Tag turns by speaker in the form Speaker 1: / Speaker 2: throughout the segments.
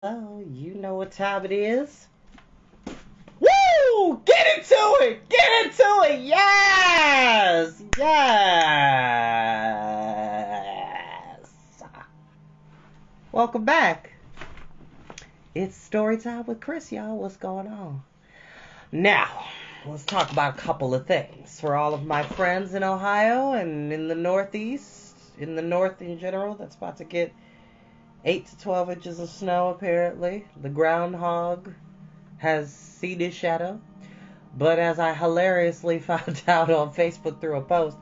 Speaker 1: Oh, you know what time it is. Woo! Get into it! Get into it! Yes! Yes! Welcome back. It's Storytime with Chris, y'all. What's going on? Now, let's talk about a couple of things. For all of my friends in Ohio and in the Northeast, in the North in general, that's about to get 8 to 12 inches of snow, apparently. The groundhog has seen his shadow. But as I hilariously found out on Facebook through a post,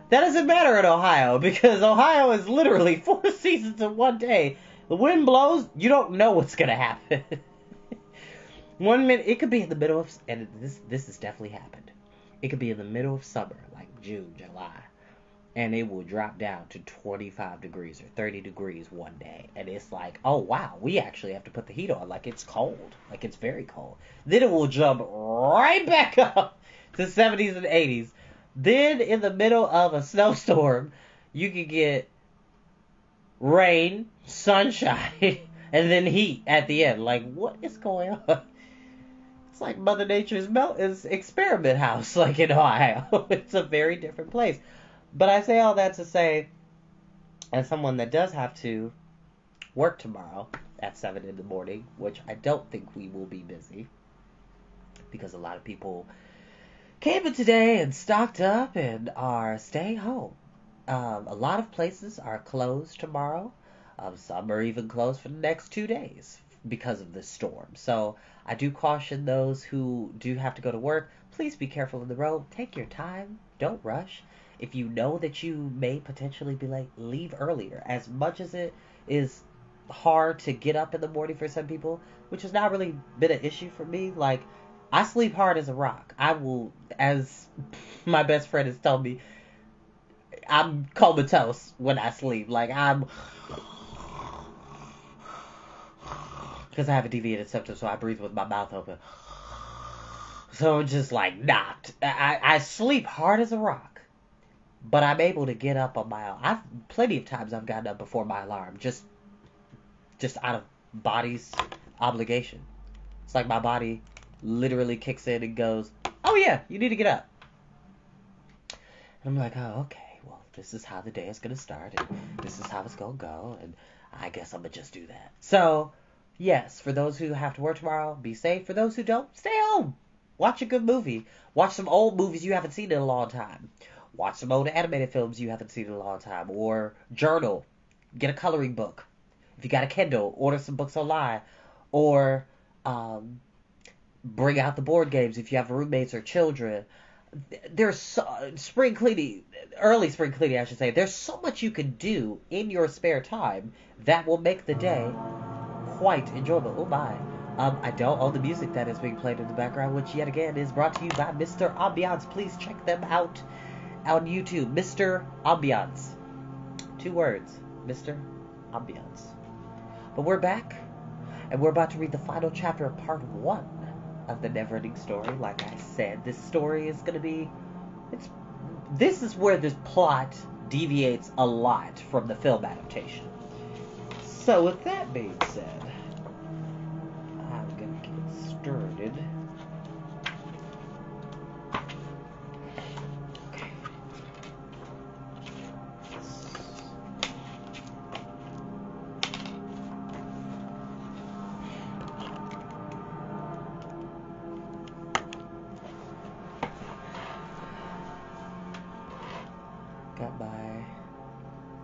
Speaker 1: that doesn't matter in Ohio because Ohio is literally 4 seasons in one day. The wind blows, you don't know what's going to happen. 1 minute, it could be in the middle of, and this has definitely happened. It could be in the middle of summer, like June, July. And it will drop down to 25 degrees or 30 degrees one day. And it's like, oh, wow, we actually have to put the heat on. Like, it's cold. Like, it's very cold. Then it will jump right back up to 70s and 80s. Then, in the middle of a snowstorm, you can get rain, sunshine, and then heat at the end. Like, what is going on? It's like Mother Nature's experiment house, like in Ohio. It's a very different place. But I say all that to say, as someone that does have to work tomorrow at 7 in the morning, which I don't think we will be busy, because a lot of people came in today and stocked up and are staying home. A lot of places are closed tomorrow. Some are even closed for the next 2 days because of this storm. So I do caution those who do have to go to work, please be careful on the road. Take your time. Don't rush. If you know that you may potentially be late, leave earlier. As much as it is hard to get up in the morning for some people, which has not really been an issue for me. Like, I sleep hard as a rock. I will, as my best friend has told me, I'm comatose when I sleep. Like, because I have a deviated septum, so I breathe with my mouth open. So just like knocked. I sleep hard as a rock. But I'm able to get up on my own. Plenty of times I've gotten up before my alarm, just out of body's obligation. It's like my body literally kicks in and goes, oh yeah, you need to get up. And I'm like, oh, okay, well, this is how the day is going to start, and this is how it's going to go, and I guess I'm going to just do that. So, yes, for those who have to work tomorrow, be safe. For those who don't, stay home. Watch a good movie. Watch some old movies you haven't seen in a long time. Watch some old animated films you haven't seen in a long time. Or journal. Get a coloring book. If you got a Kindle, order some books online. Or bring out the board games if you have roommates or children. There's spring cleaning, early spring cleaning, I should say. There's so much you can do in your spare time that will make the day quite enjoyable. Oh my. I don't own the music that is being played in the background, which yet again is brought to you by Mr. Ambiance. Please check them out on YouTube. Mr. Ambiance. 2 words. Mr. Ambiance. But we're back, and we're about to read the final chapter of part 1 of the Neverending story. Like I said, this story is going to be... This is where this plot deviates a lot from the film adaptation. So with that being said, I'm going to get started. Got my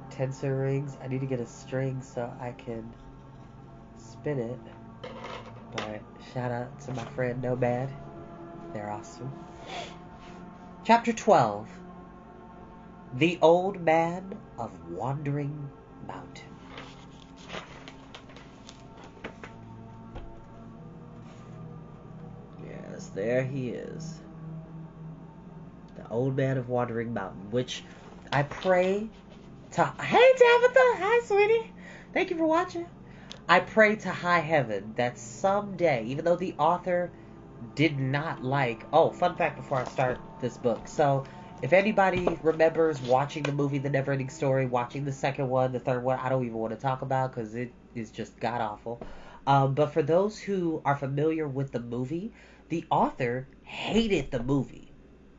Speaker 1: tensor rings. I need to get a string so I can spin it. But shout out to my friend Nomad. They're awesome. Chapter 12. The Old Man of Wandering Mountain. Yes, there he is. The Old Man of Wandering Mountain, which I pray to... Hey, Tabitha! Hi, sweetie! Thank you for watching. I pray to high heaven that someday, even though the author did not like... Oh, fun fact before I start this book. So, if anybody remembers watching the movie The Neverending Story, watching the second one, the third one, I don't even want to talk about because it is just god-awful. But for those who are familiar with the movie, the author hated the movie.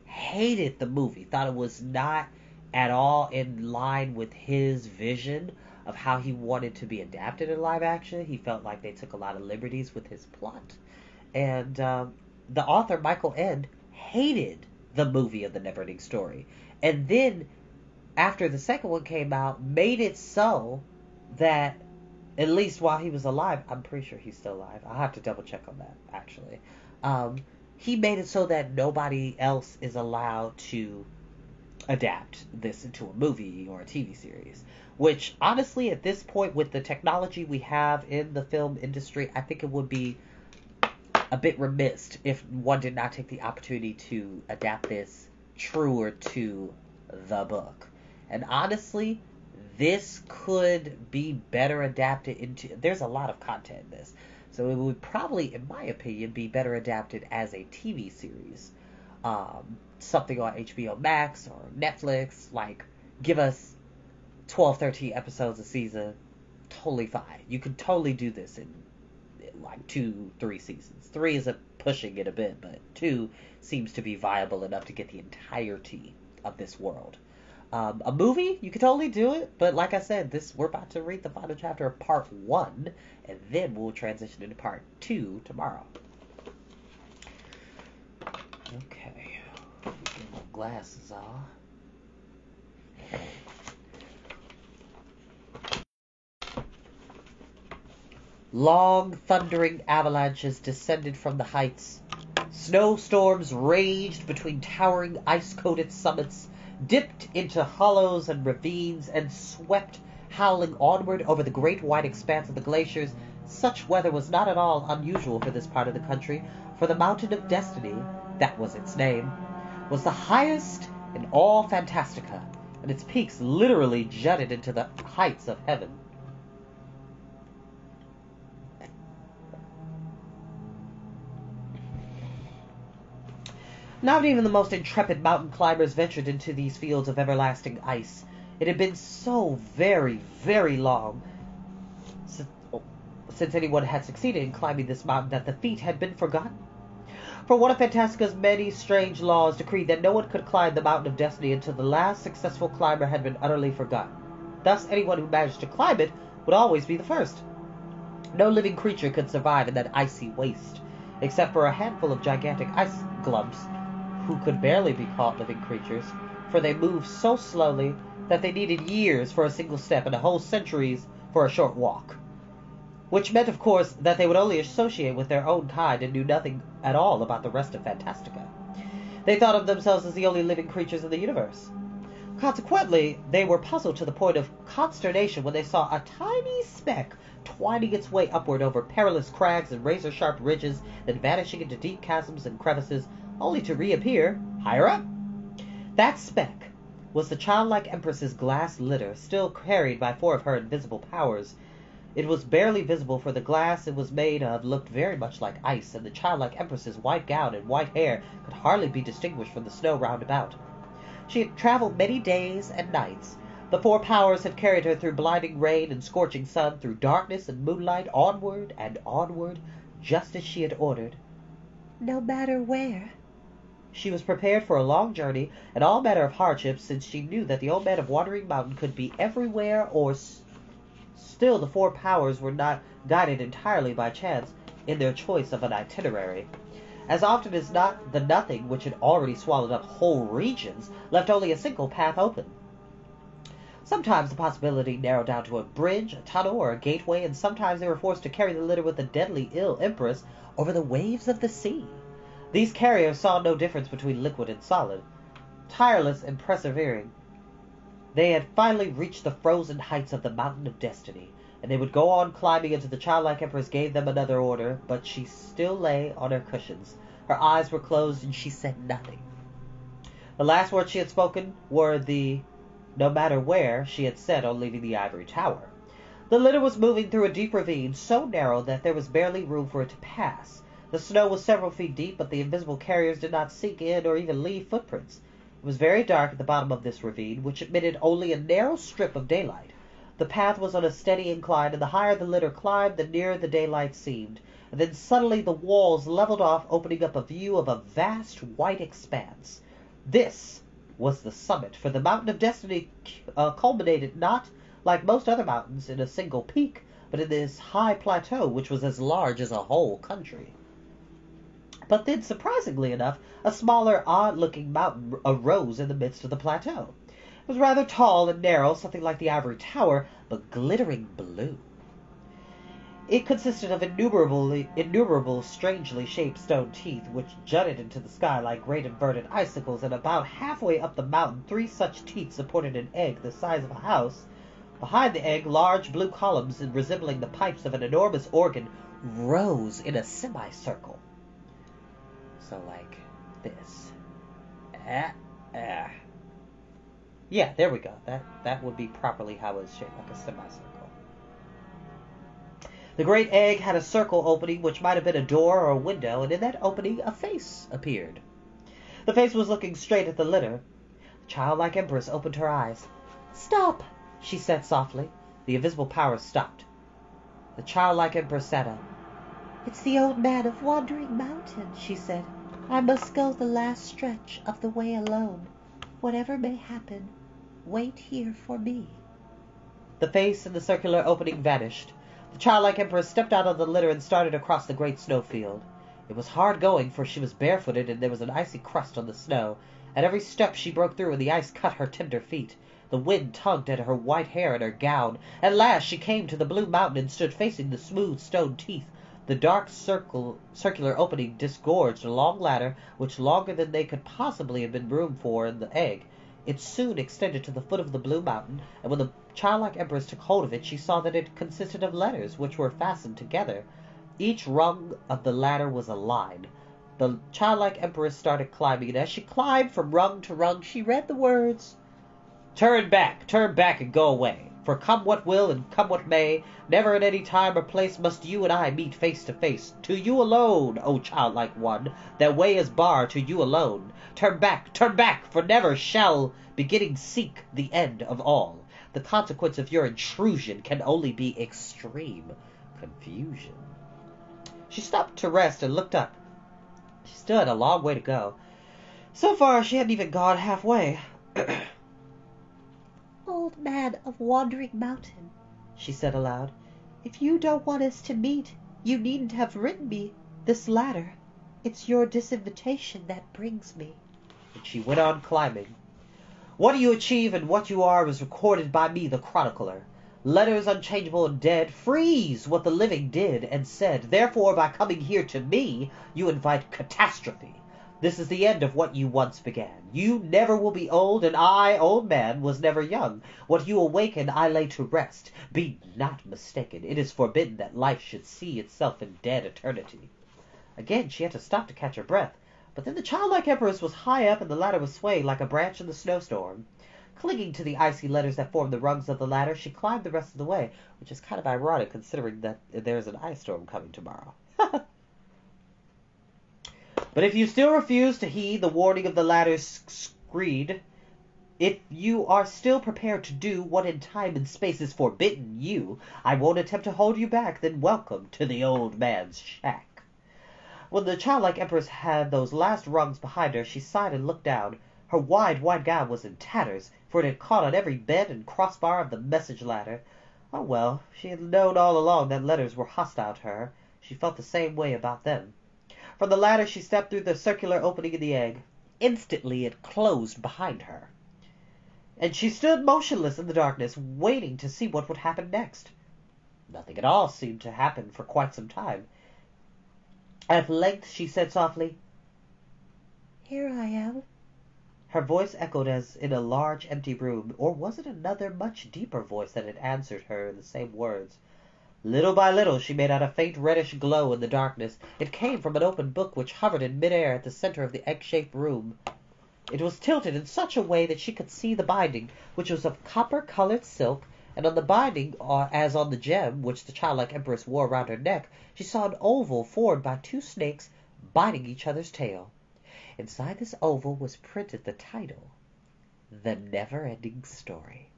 Speaker 1: Hated the movie. Thought it was not at all in line with his vision of how he wanted to be adapted in live action. He felt like they took a lot of liberties with his plot. And the author, Michael Ende, hated the movie of the Neverending Story. And then, after the second one came out, made it so that, at least while he was alive, I'm pretty sure he's still alive. I'll have to double check on that, actually. He made it so that nobody else is allowed to adapt this into a movie or a TV series. Which, honestly, at this point, with the technology we have in the film industry, I think it would be a bit remiss if one did not take the opportunity to adapt this truer to the book. And honestly, this could be better adapted into... There's a lot of content in this. So it would probably, in my opinion, be better adapted as a TV series. Something on HBO Max or Netflix. Like, give us 12, 13 episodes a season. Totally fine. You could totally do this in like 2, 3 seasons. 3 is pushing it a bit, but 2 seems to be viable enough to get the entirety of this world. A movie, you could totally do it, but like I said, we're about to read the final chapter of part 1, and then we'll transition into part 2 tomorrow. Okay, get my glasses on. Long, thundering avalanches descended from the heights. Snowstorms raged between towering ice-coated summits, dipped into hollows and ravines, and swept howling onward over the great wide expanse of the glaciers. Such weather was not at all unusual for this part of the country, for the Mountain of Destiny, that was its name, was the highest in all Fantastica, and its peaks literally jutted into the heights of heaven. Not even the most intrepid mountain climbers ventured into these fields of everlasting ice. It had been so very, very long since anyone had succeeded in climbing this mountain that the feat had been forgotten. For one of Fantastica's many strange laws decreed that no one could climb the Mountain of Destiny until the last successful climber had been utterly forgotten. Thus, anyone who managed to climb it would always be the first. No living creature could survive in that icy waste, except for a handful of gigantic ice glumps, who could barely be called living creatures, for they moved so slowly that they needed years for a single step and whole centuries for a short walk. Which meant, of course, that they would only associate with their own kind and knew nothing at all about the rest of Fantastica. They thought of themselves as the only living creatures in the universe. Consequently, they were puzzled to the point of consternation when they saw a tiny speck twining its way upward over perilous crags and razor-sharp ridges, then vanishing into deep chasms and crevices, only to reappear higher up. That speck was the childlike Empress's glass litter, still carried by 4 of her invisible powers. It was barely visible, for the glass it was made of looked very much like ice, and the childlike Empress's white gown and white hair could hardly be distinguished from the snow round about. She had traveled many days and nights. The 4 powers had carried her through blinding rain and scorching sun, through darkness and moonlight, onward and onward, just as she had ordered. No matter where. She was prepared for a long journey and all manner of hardships, since she knew that the old man of Wandering Mountain could be everywhere, or still the 4 powers were not guided entirely by chance in their choice of an itinerary. As often as not, the Nothing, which had already swallowed up whole regions, left only a single path open. Sometimes the possibility narrowed down to a bridge, a tunnel, or a gateway, and sometimes they were forced to carry the litter with the deadly ill Empress over the waves of the sea. These carriers saw no difference between liquid and solid. Tireless and persevering, they had finally reached the frozen heights of the Mountain of Destiny, and they would go on climbing until the childlike Empress gave them another order, but she still lay on her cushions. Her eyes were closed, and she said nothing. The last words she had spoken were the "no matter where" she had said on leaving the ivory tower. The litter was moving through a deep ravine, so narrow that there was barely room for it to pass. The snow was several feet deep, but the invisible carriers did not sink in or even leave footprints. It was very dark at the bottom of this ravine, which admitted only a narrow strip of daylight. The path was on a steady incline, and the higher the litter climbed, the nearer the daylight seemed. And then suddenly the walls leveled off, opening up a view of a vast white expanse. This was the summit, for the Mountain of Destiny culminated not, like most other mountains, in a single peak, but in this high plateau which was as large as a whole country. But then, surprisingly enough, a smaller, odd-looking mountain arose in the midst of the plateau. It was rather tall and narrow, something like the Ivory Tower, but glittering blue. It consisted of innumerable strangely shaped stone teeth, which jutted into the sky like great inverted icicles, and about halfway up the mountain 3 such teeth supported an egg the size of a house. Behind the egg, large blue columns resembling the pipes of an enormous organ rose in a semicircle. So like this. Yeah, there we go. That would be properly how it's shaped, like a semicircle. The great egg had a circle opening which might have been a door or a window, and in that opening a face appeared. The face was looking straight at the litter. The childlike empress opened her eyes. "Stop," she said softly. The invisible powers stopped. The childlike empress sat up. "It's the old man of Wandering Mountain," she said. "I must go the last stretch of the way alone. Whatever may happen, wait here for me." The face in the circular opening vanished. The childlike empress stepped out of the litter and started across the great snowfield. It was hard going, for she was barefooted and there was an icy crust on the snow. At every step she broke through and the ice cut her tender feet. The wind tugged at her white hair and her gown. At last she came to the blue mountain and stood facing the smooth stone teeth. The dark circular opening disgorged a long ladder, which longer than they could possibly have been room for in the egg. It soon extended to the foot of the blue mountain, and when the childlike empress took hold of it, she saw that it consisted of letters, which were fastened together. Each rung of the ladder was a line. The childlike empress started climbing, and as she climbed from rung to rung, she read the words, turn back, and go away. For come what will and come what may, never at any time or place must you and I meet face to face. To you alone, O childlike one, that way is barred to you alone. Turn back, for never shall beginning seek the end of all. The consequence of your intrusion can only be extreme confusion. She stopped to rest and looked up. She still had a long way to go. So far, she hadn't even gone halfway. "Old man of Wandering Mountain," she said aloud, "if you don't want us to meet, you needn't have written me this ladder. It's your disinvitation that brings me." And she went on climbing. What you achieve and what you are is recorded by me, the chronicler. Letters unchangeable and dead freeze what the living did and said. Therefore, by coming here to me, you invite catastrophe. This is the end of what you once began. You never will be old, and I, old man, was never young. What you awaken, I lay to rest. Be not mistaken. It is forbidden that life should see itself in dead eternity. Again she had to stop to catch her breath. But then the childlike empress was high up, and the ladder was swaying like a branch in the snowstorm. Clinging to the icy letters that formed the rungs of the ladder, she climbed the rest of the way, which is kind of ironic considering that there's an ice storm coming tomorrow. But if you still refuse to heed the warning of the ladder's screed, if you are still prepared to do what in time and space is forbidden you, I won't attempt to hold you back, then welcome to the old man's shack. When the childlike empress had those last rungs behind her, she sighed and looked down. Her wide, white gown was in tatters, for it had caught on every bend and crossbar of the message ladder. Oh well, she had known all along that letters were hostile to her. She felt the same way about them. From the ladder she stepped through the circular opening in the egg. Instantly it closed behind her, and she stood motionless in the darkness, waiting to see what would happen next. Nothing at all seemed to happen for quite some time. At length she said softly, "Here I am." Her voice echoed as in a large empty room, or was it another much deeper voice that had answered her in the same words? Little by little she made out a faint reddish glow in the darkness. It came from an open book which hovered in mid-air at the center of the egg-shaped room. It was tilted in such a way that she could see the binding, which was of copper-colored silk, and on the binding, as on the gem which the childlike empress wore around her neck, she saw an oval formed by 2 snakes biting each other's tail. Inside this oval was printed the title, The Neverending Story.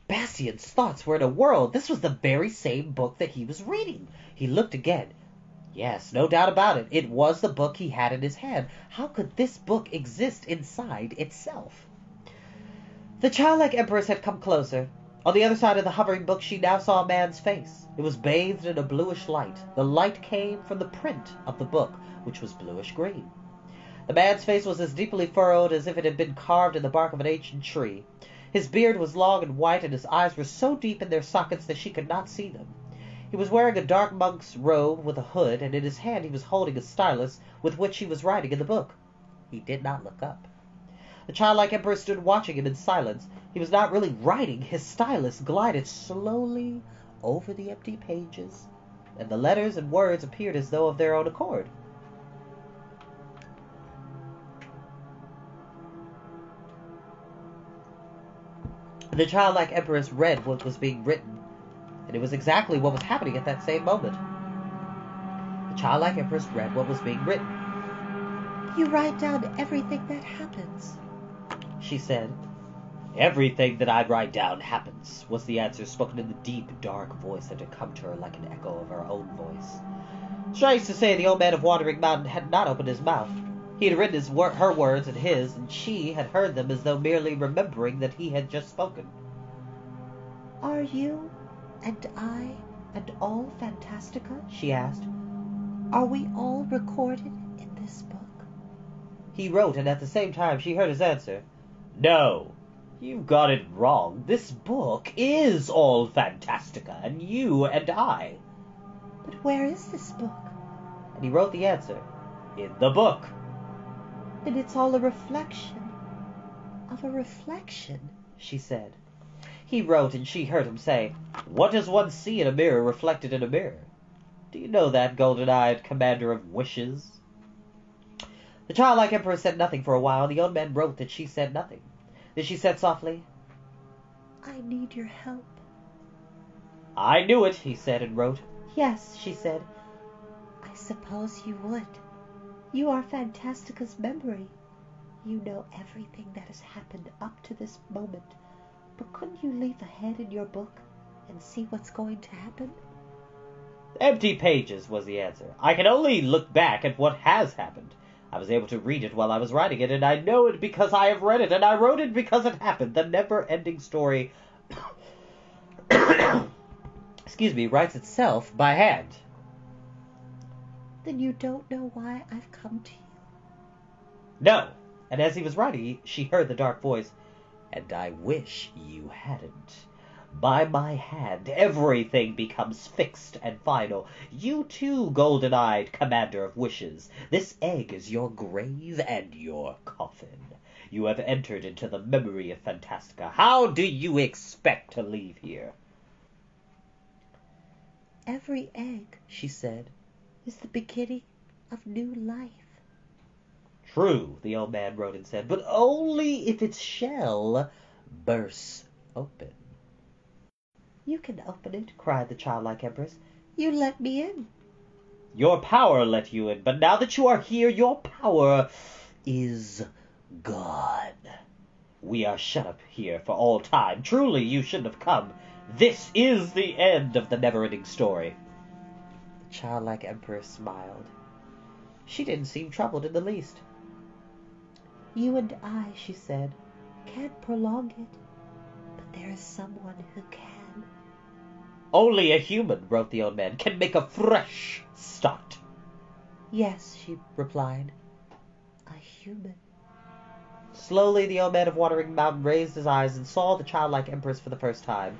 Speaker 1: Bastian's thoughts were in a whirl. This was the very same book that he was reading. He looked again. Yes, no doubt about it. It was the book he had in his hand. How could this book exist inside itself? The childlike empress had come closer. On the other side of the hovering book she now saw a man's face. It was bathed in a bluish light. The light came from the print of the book, which was bluish-green. The man's face was as deeply furrowed as if it had been carved in the bark of an ancient tree. His beard was long and white, and his eyes were so deep in their sockets that she could not see them. He was wearing a dark monk's robe with a hood, and in his hand he was holding a stylus with which he was writing in the book. He did not look up. The childlike emperor stood watching him in silence. He was not really writing. His stylus glided slowly over the empty pages, and the letters and words appeared as though of their own accord. The childlike empress read what was being written, and it was exactly what was happening at that same moment. The childlike empress read what was being written.
Speaker 2: "You write down everything that happens,"
Speaker 1: she said. "Everything that I write down happens," was the answer, spoken in the deep, dark voice that had come to her like an echo of her own voice. Strange to say, the old man of Wandering Mountain had not opened his mouth. He had written her words and his, and she had heard them as though merely remembering that he had just spoken.
Speaker 2: "Are you and I and all Fantastica?"
Speaker 1: she asked.
Speaker 2: "Are we all recorded in this book?"
Speaker 1: He wrote, and at the same time she heard his answer. "No, you've got it wrong. This book is all Fantastica, and you and I."
Speaker 2: "But where is this book?"
Speaker 1: And he wrote the answer. "In the book."
Speaker 2: "Then it's all a reflection of a reflection," she said.
Speaker 1: He wrote, and she heard him say, "What does one see in a mirror reflected in a mirror? Do you know that, golden-eyed commander of wishes?" The childlike emperor said nothing for a while. The old man wrote that she said nothing. Then she said softly,
Speaker 2: "I need your help."
Speaker 1: "I knew it," he said, and wrote.
Speaker 2: "Yes," she said. "I suppose you would. You are Fantastica's memory. You know everything that has happened up to this moment. But couldn't you leave a head in your book and see what's going to happen?"
Speaker 1: "Empty pages," was the answer. "I can only look back at what has happened. I was able to read it while I was writing it, and I know it because I have read it, and I wrote it because it happened. The never-ending story writes itself by hand."
Speaker 2: "Then you don't know why I've come to you?"
Speaker 1: "No." And as he was writing, she heard the dark voice, "And I wish you hadn't. By my hand, everything becomes fixed and final. You too, golden-eyed commander of wishes. This egg is your grave and your coffin. You have entered into the memory of Fantastica. How do you expect to leave here?"
Speaker 2: "Every egg," she said, "is the beginning of new life."
Speaker 1: "True," the old man wrote and said, "but only if its shell bursts open."
Speaker 2: "You can open it," cried the childlike empress. "You let me in."
Speaker 1: "Your power let you in, but now that you are here, your power is gone. We are shut up here for all time. Truly, you shouldn't have come. This is the end of the never-ending story." The childlike empress smiled. She didn't seem troubled in the least.
Speaker 2: "You and I," she said, "can't prolong it, but there is someone who can."
Speaker 1: "Only a human," wrote the old man, "can make a fresh start."
Speaker 2: "Yes," she replied, "a human."
Speaker 1: Slowly the old man of Wandering Mountain raised his eyes and saw the childlike empress for the first time.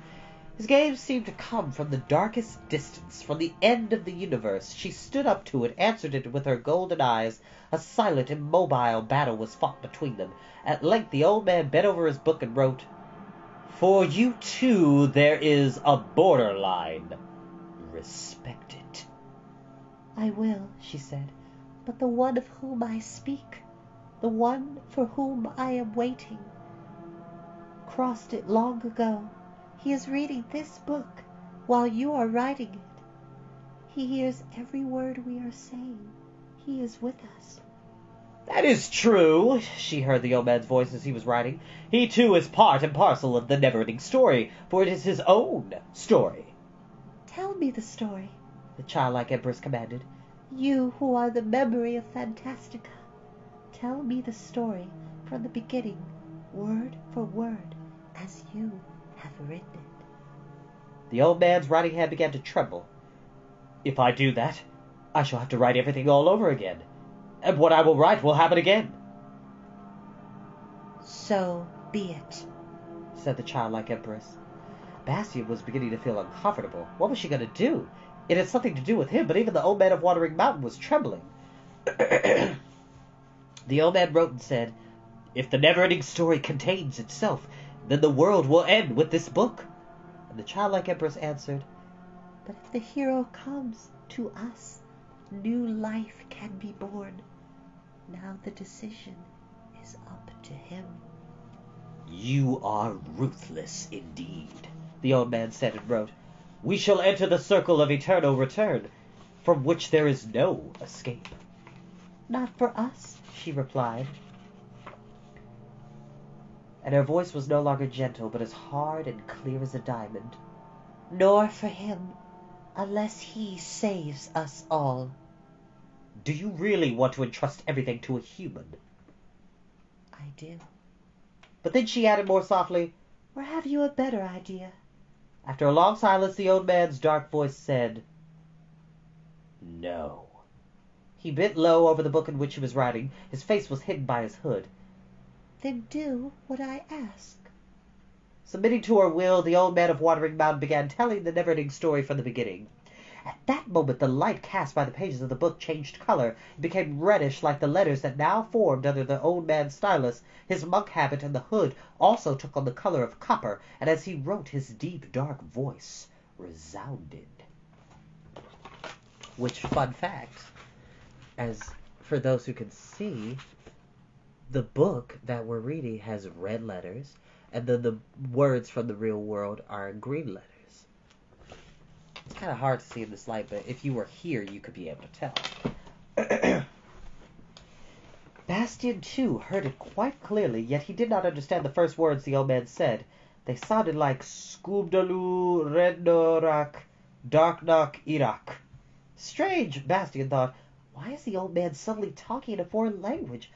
Speaker 1: His gaze seemed to come from the darkest distance, from the end of the universe. She stood up to it, answered it with her golden eyes. A silent, immobile battle was fought between them. At length the old man bent over his book and wrote, "For you too there is a borderline. Respect it."
Speaker 2: "I will," she said, "but the one of whom I speak, the one for whom I am waiting, crossed it long ago. He is reading this book while you are writing it. He hears every word we are saying. He is with us."
Speaker 3: "That is true," she heard the old man's voice as he was writing. "He too is part and parcel of the Neverending story, for it is his own story."
Speaker 2: Tell me the story,
Speaker 3: the childlike Empress commanded.
Speaker 2: you who are the memory of Fantastica. Tell me the story from the beginning, word for word, as you have written it.
Speaker 3: The old man's writing hand began to tremble. "If I do that, I shall have to write everything all over again, and what I will write will happen again."
Speaker 2: So be it,
Speaker 3: said the childlike Empress. Bastian was beginning to feel uncomfortable. What was she going to do? It had something to do with him, but even the old man of Wandering Mountain was trembling. The old man wrote and said, "If the never-ending story contains itself, then the world will end with this book." And the childlike Empress answered,
Speaker 2: but if the hero comes to us, new life can be born. Now the decision is up to him.
Speaker 3: "You are ruthless indeed," the old man said and wrote. "We shall enter the circle of eternal return, from which there is no escape."
Speaker 2: Not for us, she replied.
Speaker 3: And her voice was no longer gentle, but as hard and clear as a diamond.
Speaker 2: Nor for him, unless he saves us all.
Speaker 3: "Do you really want to entrust everything to a human?"
Speaker 2: I do.
Speaker 3: But then she added more softly,
Speaker 2: "Or have you a better idea?"
Speaker 3: After a long silence, the old man's dark voice said, "No." He bent low over the book in which he was writing. His face was hidden by his hood.
Speaker 2: "Then do what I ask."
Speaker 3: Submitting to her will, the old man of Wandering Mountain began telling the never-ending story from the beginning. At that moment, the light cast by the pages of the book changed color. It became reddish like the letters that now formed under the old man's stylus. His monk habit and the hood also took on the color of copper, and as he wrote, his deep, dark voice resounded. Which, fun fact, as for those who can see, the book that we're reading has red letters, and then the words from the real world are green letters. It's kind of hard to see in this light, but if you were here, you could be able to tell. Bastian, too, heard it quite clearly, yet he did not understand the first words the old man said. They sounded like Skubdalu Rednorak Darknok Irak. Strange, Bastian thought. Why is the old man suddenly talking in a foreign language?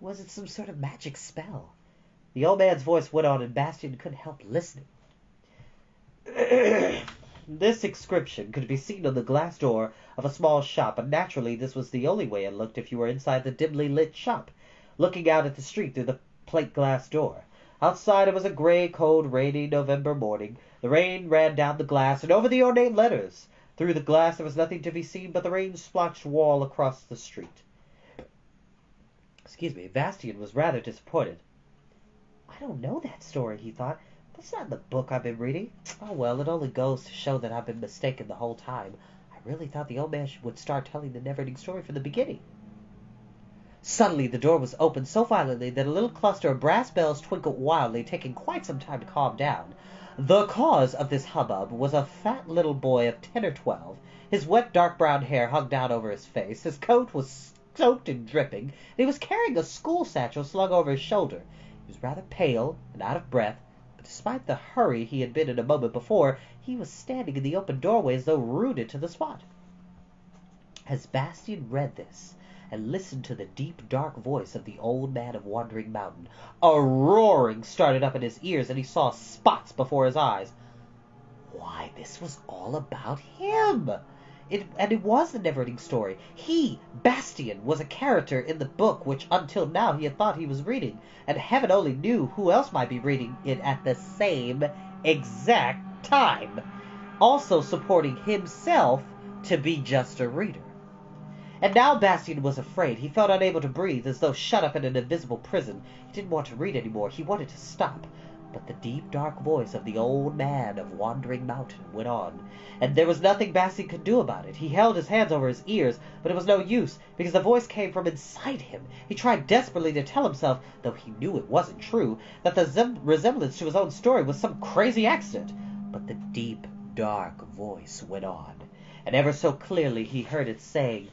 Speaker 3: Was it some sort of magic spell? The old man's voice went on, and Bastian couldn't help listening. This inscription could be seen on the glass door of a small shop, and naturally this was the only way it looked if you were inside the dimly lit shop, looking out at the street through the plate glass door. Outside it was a gray, cold, rainy November morning. The rain ran down the glass and over the ornate letters. Through the glass there was nothing to be seen but the rain-splotched wall across the street. Bastian was rather disappointed. I don't know that story, he thought. That's not the book I've been reading. Oh well, it only goes to show that I've been mistaken the whole time. I really thought the old man would start telling the never-ending story from the beginning. Suddenly the door was opened so violently that a little cluster of brass bells twinkled wildly, taking quite some time to calm down. The cause of this hubbub was a fat little boy of 10 or 12. His wet dark brown hair hung down over his face. His coat was soaked and dripping, and he was carrying a school satchel slung over his shoulder. He was rather pale and out of breath, but despite the hurry he had been in a moment before, he was standing in the open doorway as though rooted to the spot. As Bastian read this, and listened to the deep, dark voice of the old man of Wandering Mountain, a roaring started up in his ears, and he saw spots before his eyes. Why, this was all about him! It was the never-ending story. He, Bastian, was a character in the book which until now he had thought he was reading, and heaven only knew who else might be reading it at the same exact time, also supporting himself to be just a reader. And now Bastian was afraid. He felt unable to breathe, as though shut up in an invisible prison. He didn't want to read any more. He wanted to stop. But the deep, dark voice of the old man of Wandering Mountain went on, and there was nothing Bastian could do about it. He held his hands over his ears, but it was no use, because the voice came from inside him. He tried desperately to tell himself, though he knew it wasn't true, that the resemblance to his own story was some crazy accident. But the deep, dark voice went on, and ever so clearly he heard it saying,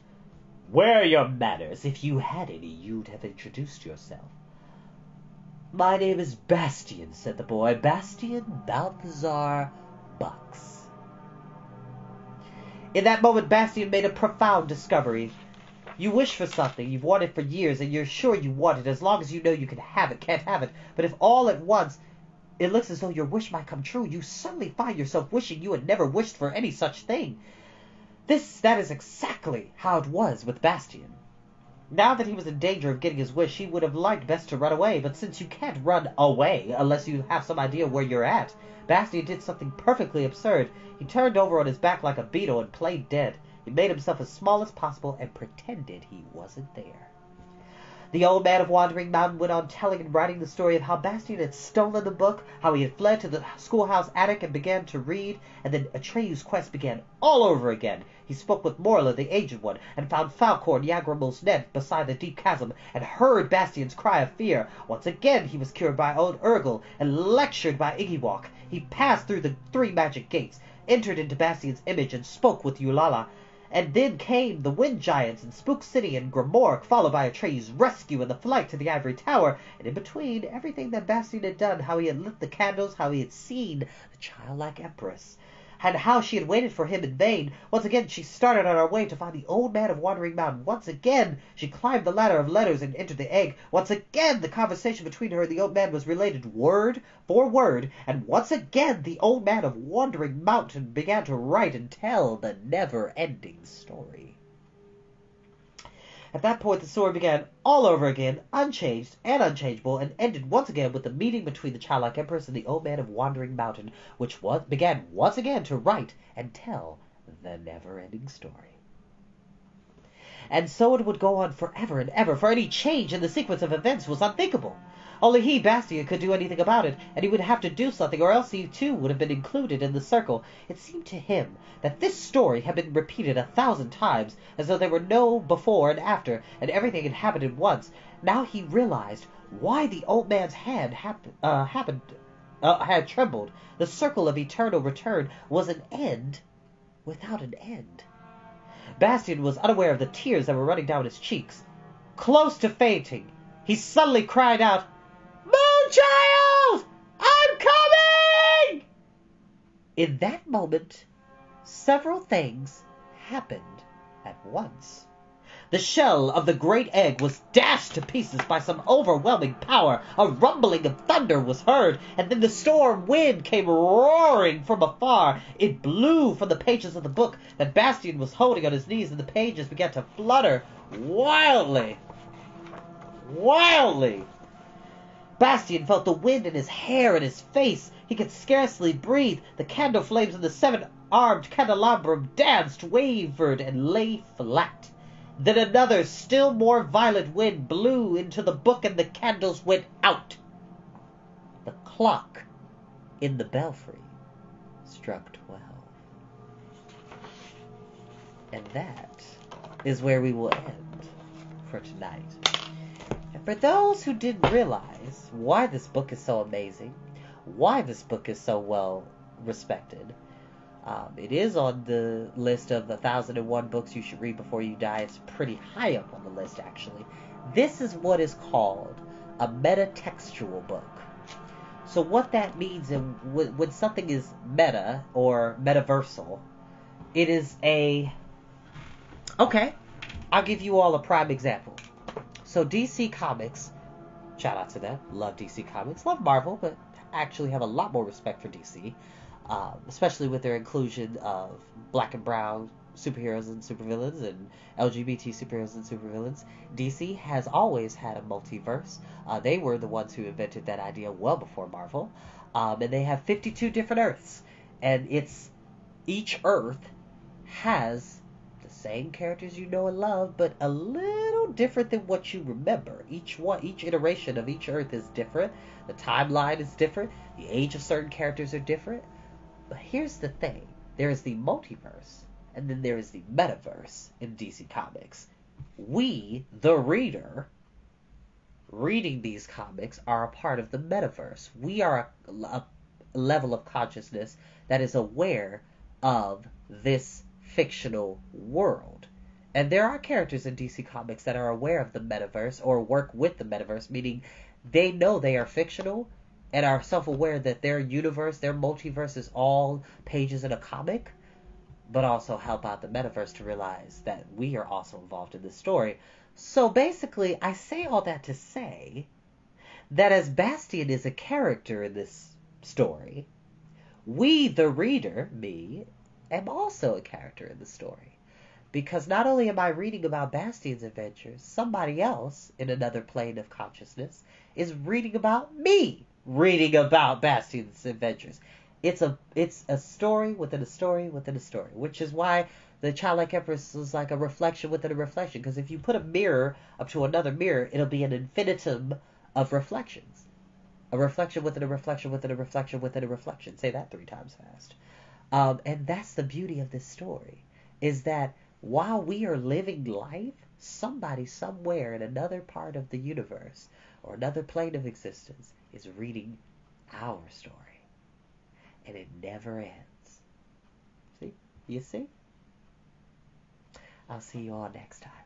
Speaker 3: Where are your manners? If you had any, you'd have introduced yourself. My name is Bastian, said the boy. Bastian Balthazar Bucks. In that moment, Bastian made a profound discovery. You wish for something you've wanted for years, and you're sure you want it as long as you know you can have it, can't have it. But if all at once it looks as though your wish might come true, you suddenly find yourself wishing you had never wished for any such thing. That is exactly how it was with Bastian. Now that he was in danger of getting his wish, he would have liked best to run away, but since you can't run away unless you have some idea where you're at, Bastian did something perfectly absurd. He turned over on his back like a beetle and played dead. He made himself as small as possible and pretended he wasn't there. The old man of Wandering Mountain went on telling and writing the story of how Bastian had stolen the book, how he had fled to the schoolhouse attic and began to read, and then Atreyu's quest began all over again. He spoke with Morla, the aged one, and found Falcor and Yagramul's net beside the deep chasm, and heard Bastian's cry of fear. Once again he was cured by old Urgel, and lectured by Iggywalk. He passed through the 3 magic gates, entered into Bastian's image, and spoke with Eulala. And then came the Wind Giants and Spook City and Grimork, followed by Atreyu's rescue and the flight to the Ivory Tower, and in between, everything that Bastian had done, how he had lit the candles, how he had seen the childlike Empress, and how she had waited for him in vain. Once again she started on her way to find the old man of Wandering Mountain. Once again she climbed the ladder of letters and entered the egg. Once again the conversation between her and the old man was related word for word, and once again the old man of Wandering Mountain began to write and tell the never-ending story. At that point, the story began all over again, unchanged and unchangeable, and ended once again with the meeting between the childlike Empress and the old man of Wandering Mountain, which began once again to write and tell the never-ending story. And so it would go on forever and ever, for any change in the sequence of events was unthinkable. Only he, Bastian, could do anything about it, and he would have to do something, or else he too would have been included in the circle. It seemed to him that this story had been repeated 1,000 times, as though there were no before and after, and everything had happened at once. Now he realized why the old man's hand had trembled. The circle of eternal return was an end without an end. Bastian was unaware of the tears that were running down his cheeks. Close to fainting, he suddenly cried out, "Moonchild! I'm coming!" In that moment, several things happened at once. The shell of the great egg was dashed to pieces by some overwhelming power. A rumbling of thunder was heard, and then the storm wind came roaring from afar. It blew from the pages of the book that Bastian was holding on his knees, and the pages began to flutter wildly. Bastian felt the wind in his hair and his face. He could scarcely breathe. The candle flames in the 7-armed candelabrum danced, wavered, and lay flat. Then another, still more violent wind blew into the book, and the candles went out. The clock in the belfry struck 12. And that is where we will end for tonight. And for those who didn't realize why this book is so amazing, why this book is so well respected, it is on the list of 1,001 books you should read before you die. It's pretty high up on the list, actually. This is what is called a metatextual book. So what that means, when something is meta or metaversal, it is Okay, I'll give you all a prime example. So DC Comics, shout out to them, love DC Comics, love Marvel, but actually have a lot more respect for DC. Especially with their inclusion of black and brown superheroes and supervillains and LGBT superheroes and supervillains. DC has always had a multiverse. They were the ones who invented that idea well before Marvel. And they have 52 different Earths. And each Earth has the same characters you know and love, but a little different than what you remember. Each iteration of each Earth is different. The timeline is different. The age of certain characters are different. But here's the thing. There is the multiverse, and then there is the metaverse in DC Comics. We, the reader, reading these comics, are a part of the metaverse. We are a level of consciousness that is aware of this fictional world. And there are characters in DC Comics that are aware of the metaverse or work with the metaverse, meaning they know they are fictional and are self-aware that their universe, their multiverse is all pages in a comic, but also help out the metaverse to realize that we are also involved in this story. So basically, I say all that to say that as Bastian is a character in this story, we, the reader, me, am also a character in the story. Because not only am I reading about Bastian's adventures, somebody else in another plane of consciousness is reading about me reading about Bastian's adventures. It's a story within a story within a story, which is why the Childlike Empress is like a reflection within a reflection. Because if you put a mirror up to another mirror, it'll be an infinitum of reflections. A reflection within a reflection within a reflection within a reflection. Say that 3 times fast. And that's the beauty of this story, is that while we are living life, somebody somewhere in another part of the universe or another plane of existence is reading our story. And it never ends. See? You see? I'll see you all next time.